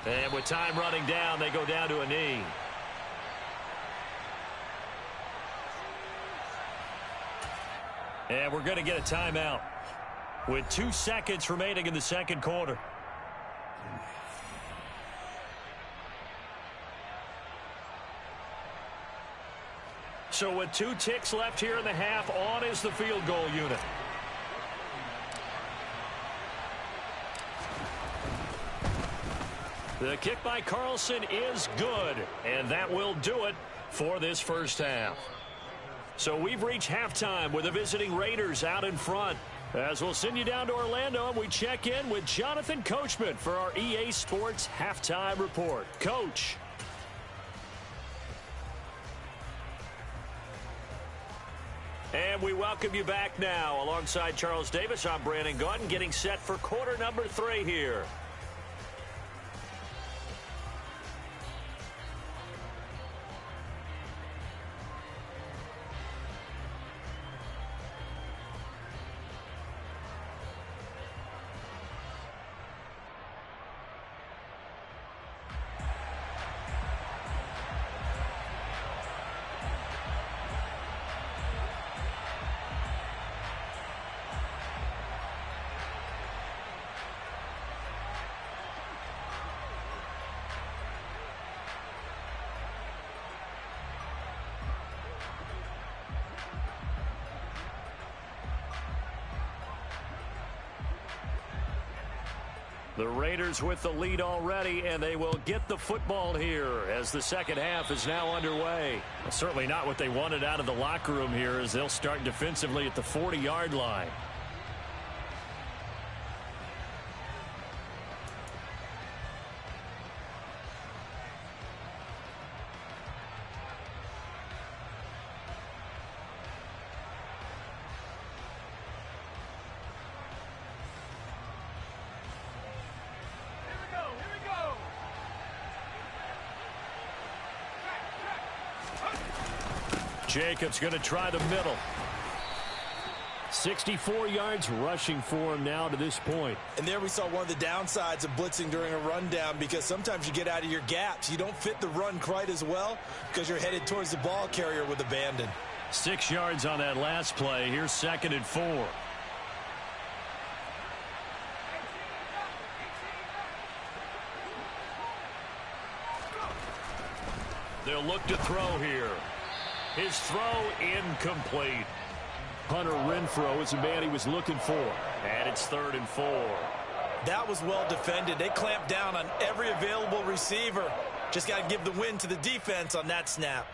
And with time running down, they go down to a knee. And we're going to get a timeout with 2 seconds remaining in the second quarter. So with 2 ticks left here in the half, on is the field goal unit. The kick by Carlson is good, and that will do it for this first half. So we've reached halftime with the visiting Raiders out in front. As we'll send you down to Orlando, and we check in with Jonathan Coachman for our EA Sports Halftime Report. Coach. And we welcome you back now. Alongside Charles Davis, I'm Brandon Gaudin, getting set for quarter number 3 here. The Raiders with the lead already, and they will get the football here as the second half is now underway. Well, certainly not what they wanted out of the locker room here, as they'll start defensively at the 40-yard line. Jacobs going to try the middle. 64 yards rushing for him now to this point. And there we saw one of the downsides of blitzing during a rundown, because sometimes you get out of your gaps. You don't fit the run quite as well because you're headed towards the ball carrier with abandon. 6 yards on that last play. Here's 2nd and 4. They'll look to throw here. His throw incomplete. Hunter Renfrow is the man he was looking for. And it's 3rd and 4. That was well defended. They clamped down on every available receiver. Just got to give the win to the defense on that snap.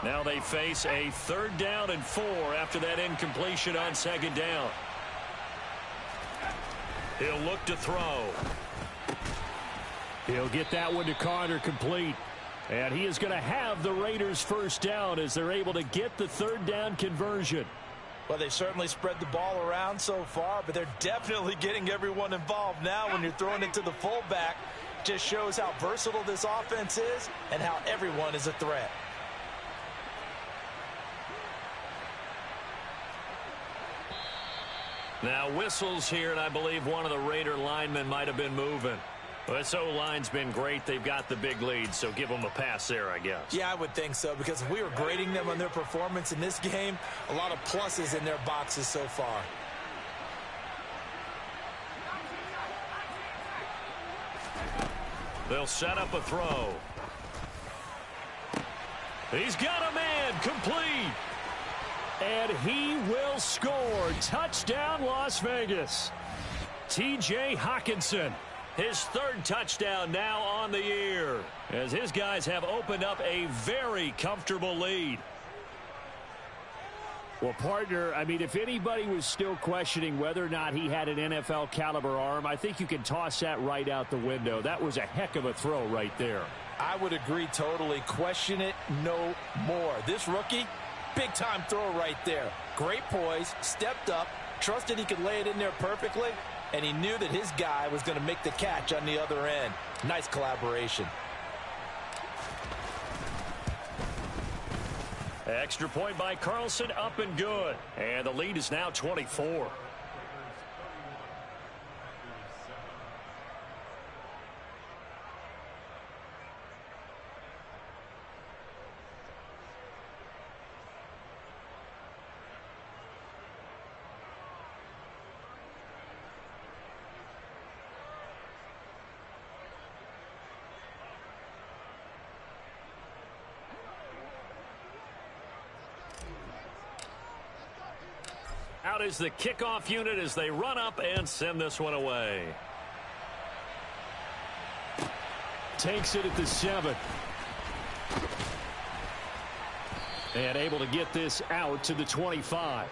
Now they face a 3rd down and 4 after that incompletion on 2nd down. He'll look to throw. He'll get that one to Carter complete. And he is going to have the Raiders first down as they're able to get the 3rd down conversion. Well, they've certainly spread the ball around so far, but they're definitely getting everyone involved now when you're throwing it to the fullback. Just shows how versatile this offense is and how everyone is a threat. Now whistles here, and I believe one of the Raider linemen might have been moving. Well, this O-line's been great. They've got the big lead, so give them a pass there, I guess. Yeah, I would think so, because if we were grading them on their performance in this game, a lot of pluses in their boxes so far. They'll set up a throw. He's got a man, complete. And he will score. Touchdown, Las Vegas. T.J. Hockenson. His 3rd touchdown now on the year, as his guys have opened up a very comfortable lead. Well, partner, I mean, if anybody was still questioning whether or not he had an NFL caliber arm, I think you can toss that right out the window. That was a heck of a throw right there. I would agree totally. Question it no more. This rookie, big-time throw right there. Great poise, stepped up, trusted he could lay it in there perfectly, and he knew that his guy was going to make the catch on the other end. Nice collaboration. Extra point by Carlson, up and good. And the lead is now 24. is the kickoff unit as they run up and send this one away. Takes it at the 7. And able to get this out to the 25.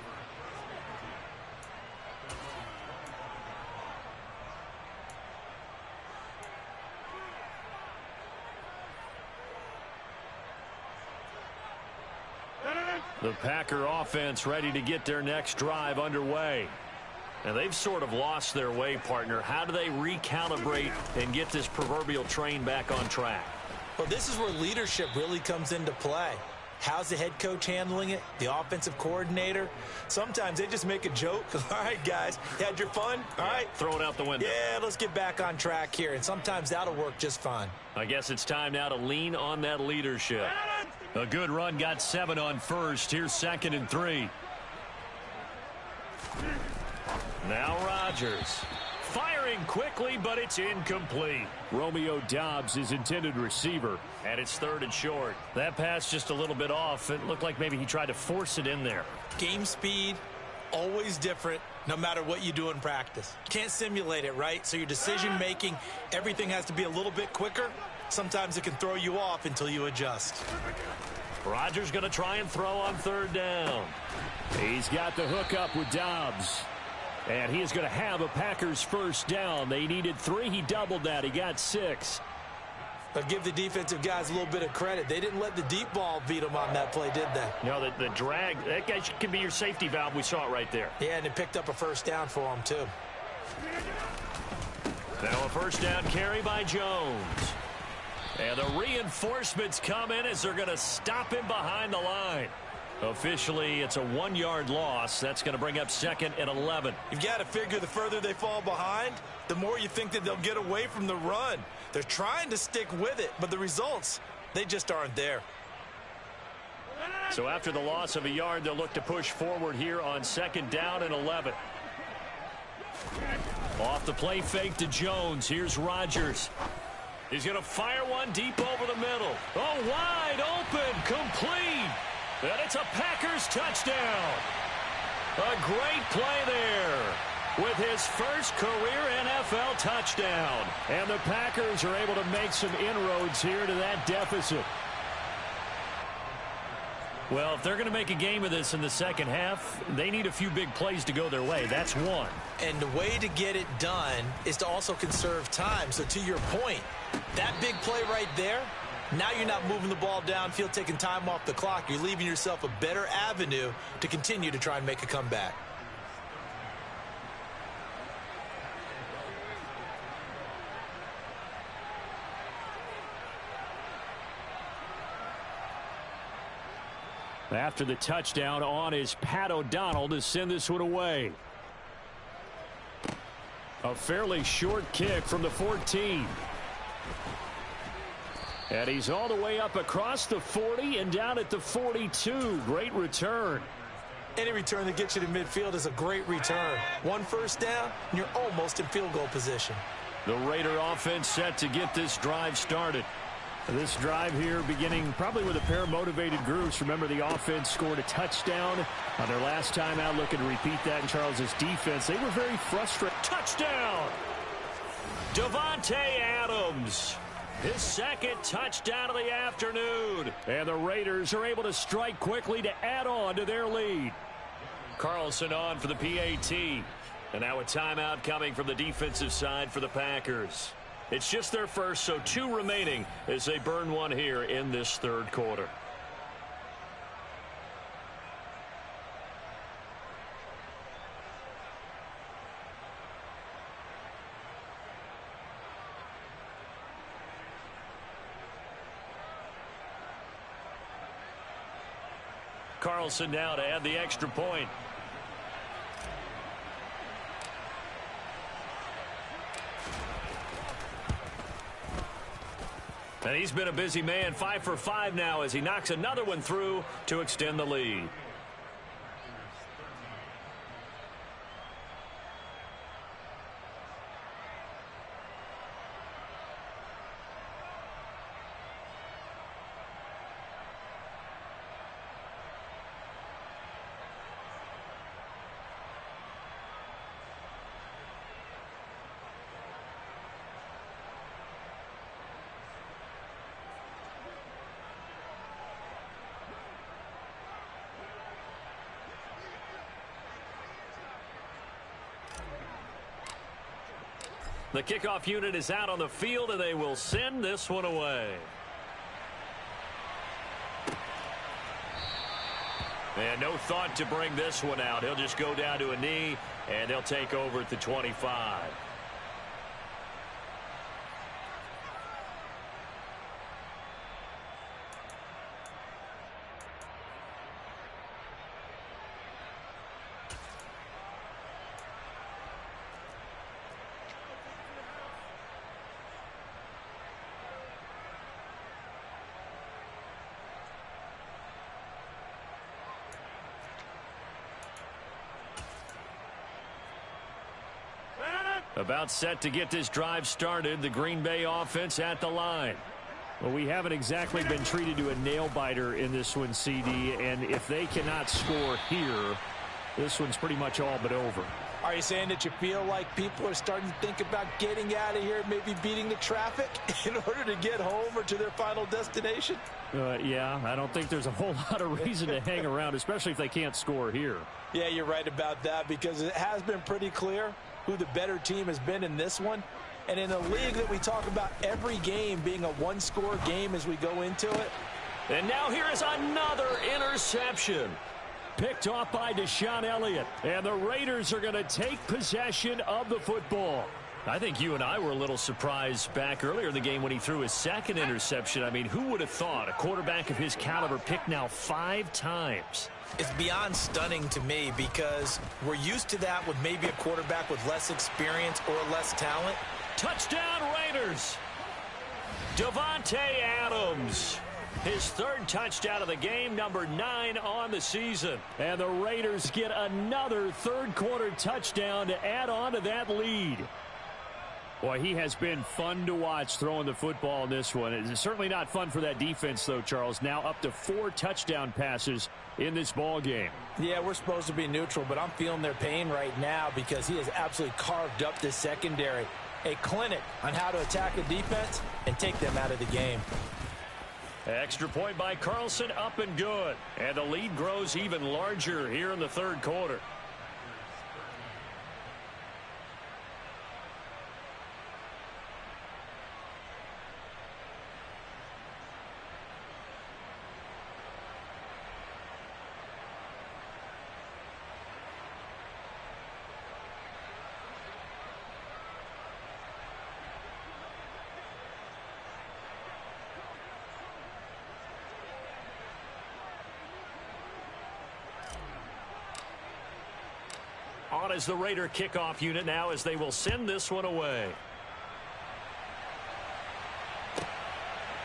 The Packer offense ready to get their next drive underway. And they've sort of lost their way, partner. How do they recalibrate and get this proverbial train back on track? Well, this is where leadership really comes into play. How's the head coach handling it? The offensive coordinator? Sometimes they just make a joke. All right, guys, you had your fun? All right. Throw it out the window. Yeah, let's get back on track here. And sometimes that'll work just fine. I guess it's time now to lean on that leadership. A good run, got 7 on first. Here's 2nd and 3. Now Rodgers. Firing quickly, but it's incomplete. Romeo Doubs is intended receiver. And it's 3rd and short. That pass just a little bit off. It looked like maybe he tried to force it in there. Game speed, always different, no matter what you do in practice. Can't simulate it, right? So your decision-making, everything has to be a little bit quicker. Sometimes it can throw you off until you adjust. Rodgers going to try and throw on 3rd down. He's got the hook up with Doubs. And he is going to have a Packers first down. They needed 3. He doubled that. He got 6. But give the defensive guys a little bit of credit. They didn't let the deep ball beat them on that play, did they? No, the drag, that guy can be your safety valve. We saw it right there. Yeah, and it picked up a first down for him, too. Now a first down carry by Jones. And the reinforcements come in as they're going to stop him behind the line. Officially, it's a 1-yard loss. That's going to bring up 2nd and 11. You've got to figure the further they fall behind, the more you think that they'll get away from the run. They're trying to stick with it, but the results, they just aren't there. So after the loss of a yard, they'll look to push forward here on 2nd down and 11. Off the play fake to Jones. Here's Rodgers. He's going to fire one deep over the middle. Oh, wide open, complete. And it's a Packers touchdown. A great play there with his first career NFL touchdown. And the Packers are able to make some inroads here to that deficit. Well, if they're going to make a game of this in the second half, they need a few big plays to go their way. That's one. And the way to get it done is to also conserve time. So to your point, that big play right there, now you're not moving the ball downfield, taking time off the clock. You're leaving yourself a better avenue to continue to try and make a comeback. After the touchdown, on is Pat O'Donnell to send this one away. A fairly short kick from the 14. And he's all the way up across the 40 and down at the 42. Great return. Any return that gets you to midfield is a great return. One first down, and you're almost in field goal position. The Raider offense set to get this drive started. This drive here beginning probably with a pair of motivated groups. Remember, the offense scored a touchdown on their last time out. Looking to repeat that in Charles's defense. They were very frustrated. Touchdown! Davante Adams. His second touchdown of the afternoon. And the Raiders are able to strike quickly to add on to their lead. Carlson on for the PAT. And now a timeout coming from the defensive side for the Packers. It's just their first, so 2 remaining as they burn one here in this third quarter. Carlson now to add the extra point. And he's been a busy man, 5 for 5 now as he knocks another one through to extend the lead. The kickoff unit is out on the field, and they will send this one away. And no thought to bring this one out. He'll just go down to a knee, and they'll take over at the 25. About set to get this drive started. The Green Bay offense at the line. Well, we haven't exactly been treated to a nail-biter in this one, CD, and if they cannot score here, this one's pretty much all but over. Are you saying that you feel like people are starting to think about getting out of here, maybe beating the traffic in order to get home or to their final destination? Yeah, I don't think there's a whole lot of reason to hang around, especially if they can't score here. Yeah, you're right about that, because it has been pretty clear who the better team has been in this one. And in a league that we talk about every game being a one-score game as we go into it. And now here is another interception. Picked off by Deshaun Elliott. And the Raiders are going to take possession of the football. I think you and I were a little surprised back earlier in the game when he threw his second interception. I mean, who would have thought a quarterback of his caliber picked now 5 times? It's beyond stunning to me, because we're used to that with maybe a quarterback with less experience or less talent. Touchdown Raiders. Davante Adams. His 3rd touchdown of the game, number 9 on the season. And the Raiders get another third-quarter touchdown to add on to that lead. Boy, he has been fun to watch throwing the football in this one. It's certainly not fun for that defense, though, Charles. Now up to 4 touchdown passes in this ball game. Yeah, we're supposed to be neutral, but I'm feeling their pain right now, because he has absolutely carved up this secondary. A clinic on how to attack a defense and take them out of the game. Extra point by Carlson, up and good. And the lead grows even larger here in the 3rd quarter. On as the Raider kickoff unit now, as they will send this one away.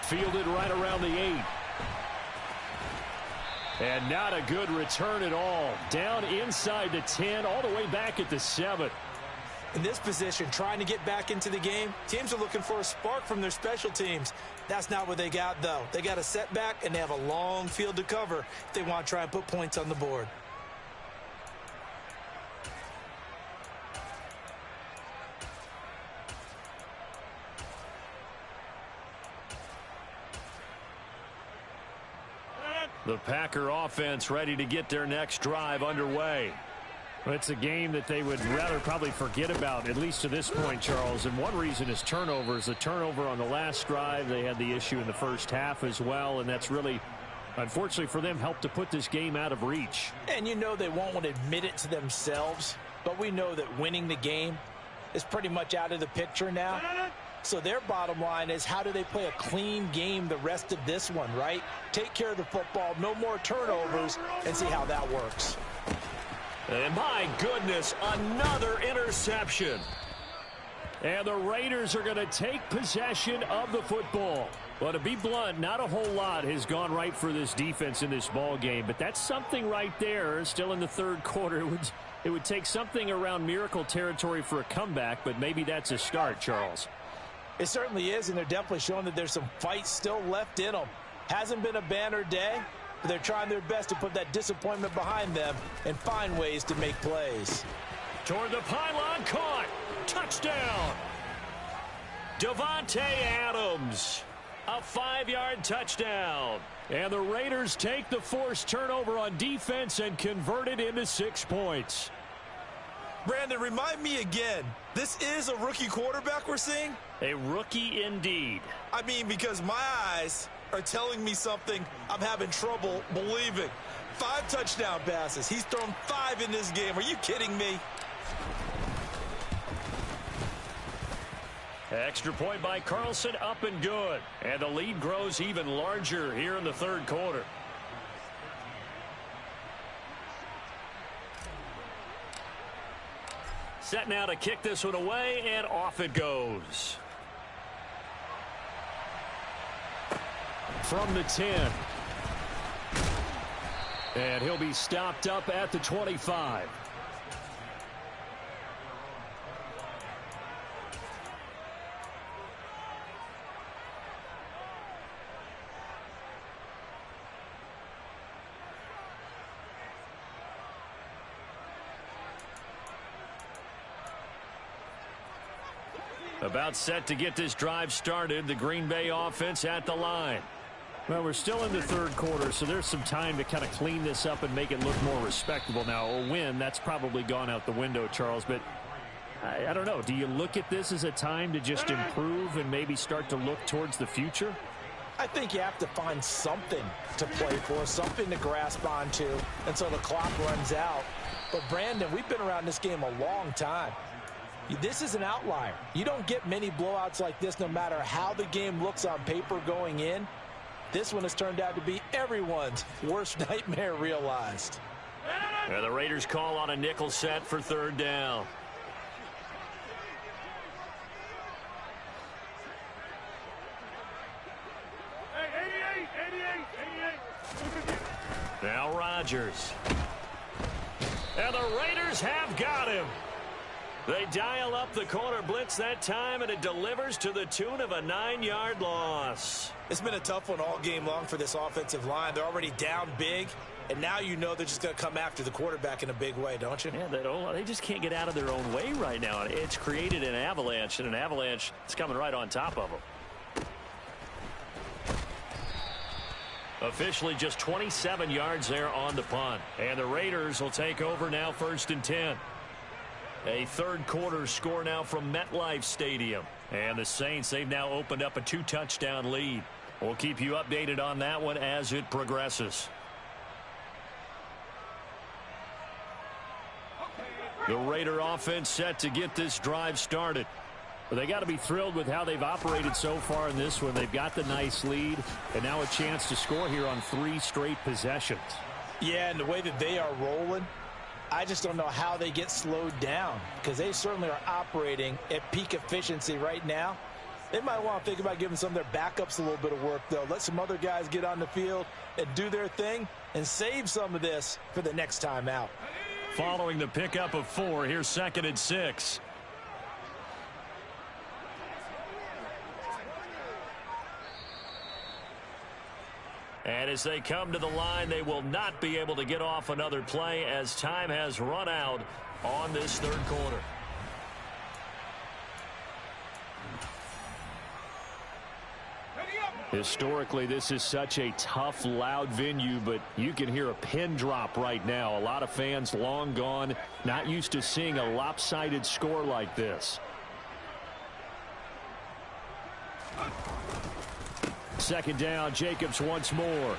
Fielded right around the 8. And not a good return at all. Down inside the 10, all the way back at the 7. In this position, trying to get back into the game, teams are looking for a spark from their special teams. That's not what they got, though. They got a setback, and they have a long field to cover if they want to try and put points on the board. The Packer offense ready to get their next drive underway. It's a game that they would rather probably forget about, at least to this point, Charles. And one reason is turnovers. The turnover on the last drive, they had the issue in the first half as well. And that's really, unfortunately for them, helped to put this game out of reach. And you know they won't want to admit it to themselves, but we know that winning the game is pretty much out of the picture now. So their bottom line is, how do they play a clean game the rest of this one, right? Take care of the football, no more turnovers, and see how that works. And my goodness, another interception. And the Raiders are going to take possession of the football. Well, to be blunt, not a whole lot has gone right for this defense in this ball game, but that's something right there. Still in the 3rd quarter. It would take something around miracle territory for a comeback, but maybe that's a start, Charles. It certainly is, and they're definitely showing that there's some fight still left in them. Hasn't been a banner day, but they're trying their best to put that disappointment behind them and find ways to make plays. Toward the pylon, caught. Touchdown. Davante Adams. A 5-yard touchdown. And the Raiders take the forced turnover on defense and convert it into 6 points. Brandon, remind me again, this is a rookie quarterback we're seeing? A rookie indeed. I mean, because my eyes are telling me something I'm having trouble believing. 5 touchdown passes. He's thrown 5 in this game. Are you kidding me? Extra point by Carlson, up and good. And the lead grows even larger here in the third quarter. Set now to kick this one away, and off it goes. From the 10. And he'll be stopped up at the 25. About set to get this drive started. The Green Bay offense at the line. Well, we're still in the third quarter, so there's some time to kind of clean this up and make it look more respectable. Now, a win, that's probably gone out the window, Charles, but I don't know. Do you look at this as a time to just improve and maybe start to look towards the future? I think you have to find something to play for, something to grasp onto until the clock runs out. But, Brandon, we've been around this game a long time. This is an outlier. You don't get many blowouts like this no matter how the game looks on paper going in. This one has turned out to be everyone's worst nightmare realized. And the Raiders call on a nickel set for third down. Now Rodgers. And the Raiders have got him. They dial up the corner blitz that time, and it delivers to the tune of a 9-yard loss. It's been a tough one all game long for this offensive line. They're already down big, and now you know they're just going to come after the quarterback in a big way, don't you? Yeah, they just can't get out of their own way right now. It's created an avalanche, and an avalanche is coming right on top of them. Officially just 27 yards there on the punt. And the Raiders will take over now, 1st and 10. A third quarter score now from MetLife Stadium. And the Saints, they've now opened up a 2-touchdown lead. We'll keep you updated on that one as it progresses. The Raider offense set to get this drive started. Well, they got to be thrilled with how they've operated so far in this one. They've got the nice lead, and now a chance to score here on 3 straight possessions. Yeah, and the way that they are rolling, I just don't know how they get slowed down, because they certainly are operating at peak efficiency right now. They might want to think about giving some of their backups a little bit of work, though. Let some other guys get on the field and do their thing and save some of this for the next time out. Following the pickup of 4, here's 2nd and 6. And as they come to the line, they will not be able to get off another play as time has run out on this third quarter. Historically, this is such a tough, loud venue, but you can hear a pin drop right now. A lot of fans long gone, not used to seeing a lopsided score like this. 2nd down, Jacobs once more.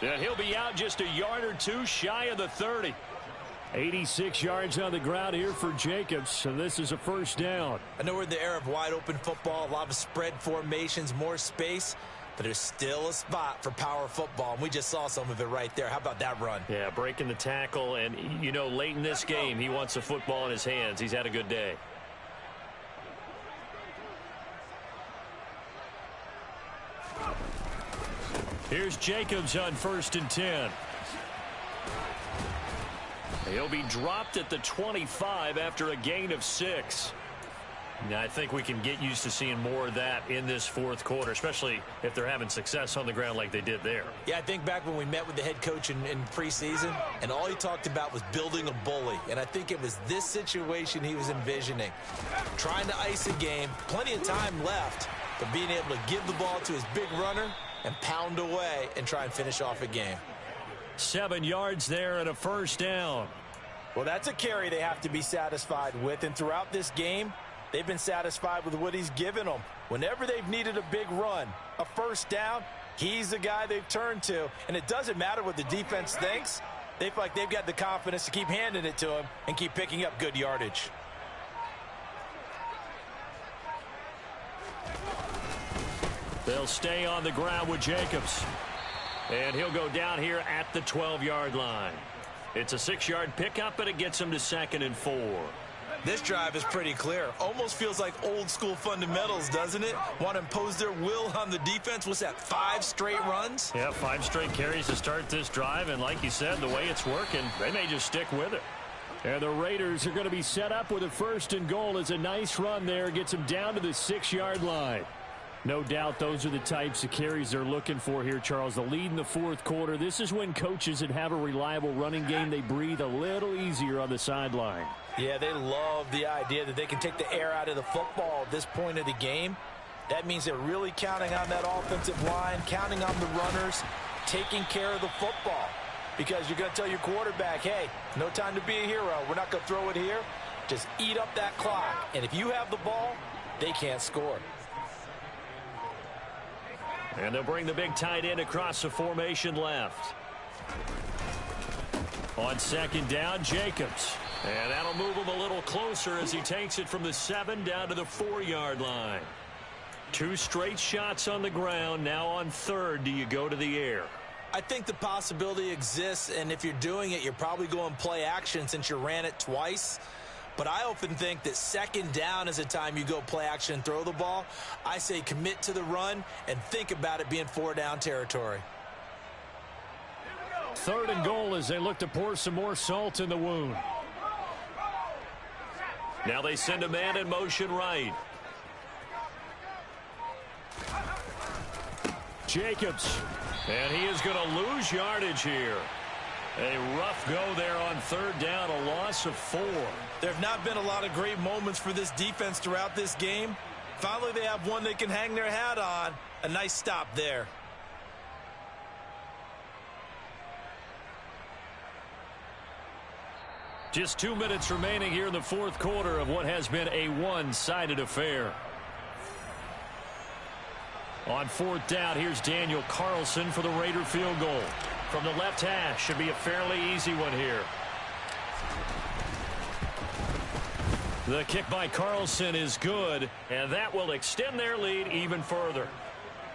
And he'll be out just a yard or 2 shy of the 30. 86 yards on the ground here for Jacobs, so this is a 1st down. I know we're in the era of wide-open football, a lot of spread formations, more space, but there's still a spot for power football, and we just saw some of it right there. How about that run? Yeah, breaking the tackle, and, you know, late in this game, he wants the football in his hands. He's had a good day. Here's Jacobs on 1st and 10. He'll be dropped at the 25 after a gain of 6. Now, I think we can get used to seeing more of that in this 4th quarter, especially if they're having success on the ground like they did there. Yeah, I think back when we met with the head coach in preseason, and all he talked about was building a bully. And I think it was this situation he was envisioning. Trying to ice a game, plenty of time left, but being able to give the ball to his big runner and pound away and try and finish off a game. 7 yards there and a first down. Well, that's a carry they have to be satisfied with, and throughout this game, they've been satisfied with what he's given them. Whenever they've needed a big run, a first down, he's the guy they've turned to, and it doesn't matter what the defense thinks. They feel like they've got the confidence to keep handing it to him and keep picking up good yardage. They'll stay on the ground with Jacobs. And he'll go down here at the 12-yard line. It's a 6-yard pickup, and it gets him to 2nd and 4. This drive is pretty clear. Almost feels like old-school fundamentals, doesn't it? Want to impose their will on the defense. What's that, 5 straight runs? Yeah, 5 straight carries to start this drive, and like you said, the way it's working, they may just stick with it. And the Raiders are going to be set up with a 1st and goal. It's a nice run there. Gets them down to the 6-yard line. No doubt those are the types of carries they're looking for here, Charles. The lead in the 4th quarter. This is when coaches that have a reliable running game, they breathe a little easier on the sideline. Yeah, they love the idea that they can take the air out of the football at this point of the game. That means they're really counting on that offensive line, counting on the runners, taking care of the football. Because you're going to tell your quarterback, hey, no time to be a hero. We're not going to throw it here. Just eat up that clock. And if you have the ball, they can't score. And they'll bring the big tight end across the formation left. On 2nd down, Jacobs. And that'll move him a little closer as he takes it from the 7 down to the 4-yard line. 2 straight shots on the ground. Now on 3rd, do you go to the air? I think the possibility exists, and if you're doing it, you're probably going play action since you ran it twice. But I often think that 2nd down is a time you go play action and throw the ball. I say commit to the run and think about it being 4-down territory. 3rd and goal as they look to pour some more salt in the wound. Now they send a man in motion right. Jacobs. And he is going to lose yardage here. A rough go there on 3rd down, a loss of 4. There have not been a lot of great moments for this defense throughout this game. Finally, they have one they can hang their hat on. A nice stop there. Just 2 minutes remaining here in the 4th quarter of what has been a one-sided affair. On 4th down, here's Daniel Carlson for the Raider field goal. From the left hash, should be a fairly easy one here. The kick by Carlson is good, and that will extend their lead even further.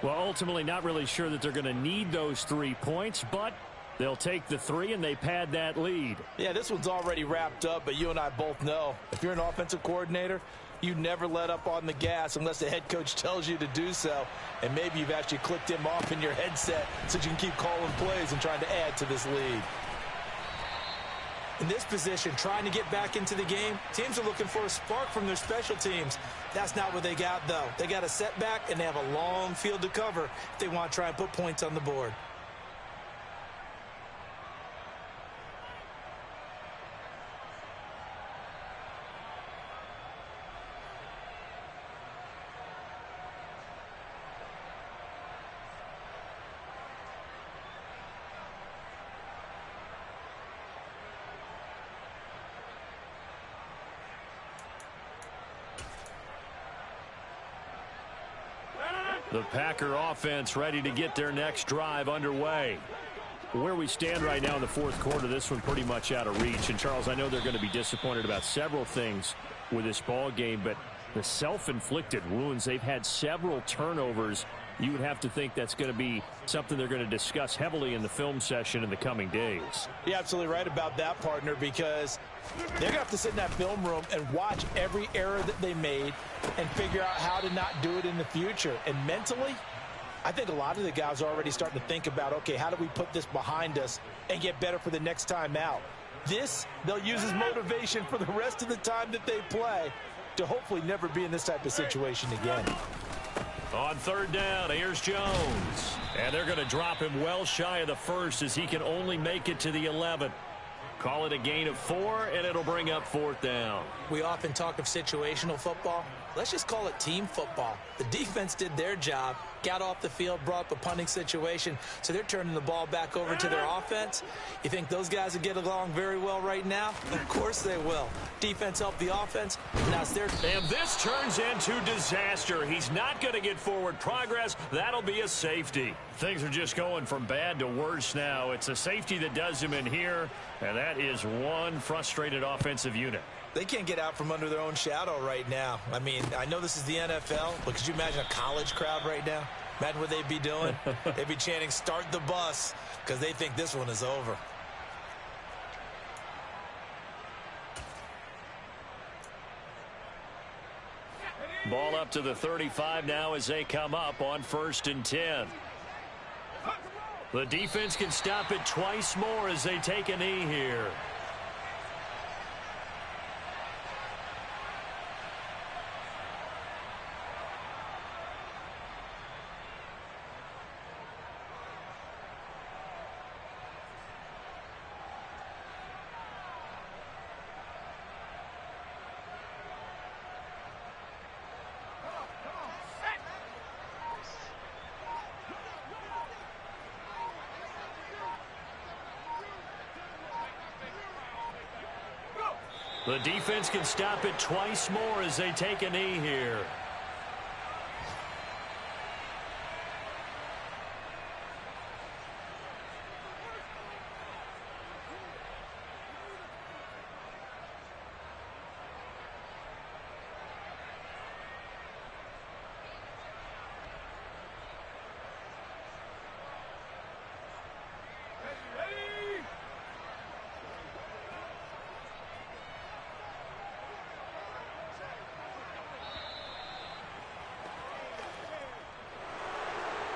Well, ultimately not really sure that they're going to need those 3 points, but they'll take the 3 and they pad that lead. Yeah, this one's already wrapped up, but you and I both know if you're an offensive coordinator, you never let up on the gas unless the head coach tells you to do so. And maybe you've actually clicked him off in your headset so you can keep calling plays and trying to add to this lead. In this position, trying to get back into the game, teams are looking for a spark from their special teams. That's not what they got, though. They got a setback, and they have a long field to cover if they want to try and put points on the board. The Packer offense ready to get their next drive underway. Where we stand right now in the 4th quarter, this one pretty much out of reach. And, Charles, I know they're going to be disappointed about several things with this ball game, but the self-inflicted wounds, they've had several turnovers. You would have to think that's going to be something they're going to discuss heavily in the film session in the coming days. You're absolutely right about that, partner, because they're going to have to sit in that film room and watch every error that they made and figure out how to not do it in the future. And mentally, I think a lot of the guys are already starting to think about, okay, how do we put this behind us and get better for the next time out? This, they'll use as motivation for the rest of the time that they play to hopefully never be in this type of situation again. On 3rd down, here's Jones. And they're going to drop him well shy of the 1st as he can only make it to the 11. Call it a gain of 4, and it'll bring up 4th down. We often talk of situational football. Let's just call it team football. The defense did their job. got off the field, brought up a punting situation, so they're turning the ball back over to their offense. You think those guys will get along very well right now? Of course they will. Defense helped the offense. Now it's their... And this turns into disaster. He's not going to get forward progress. That'll be a safety. Things are just going from bad to worse now. It's a safety that does him in here, and that is one frustrated offensive unit. They can't get out from under their own shadow right now. I mean, I know this is the NFL, but could you imagine a college crowd right now? Imagine what they'd be doing. They'd be chanting, "Start the bus," because they think this one is over. Ball up to the 35 now as they come up on 1st and 10. The defense can stop it twice more as they take a knee here. The defense can stop it twice more as they take a knee here.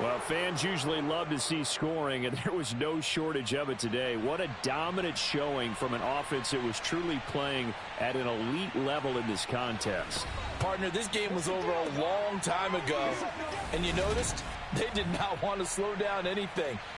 Well, fans usually love to see scoring, and there was no shortage of it today. What a dominant showing from an offense that was truly playing at an elite level in this contest. Partner, this game was over a long time ago, and you noticed they did not want to slow down anything.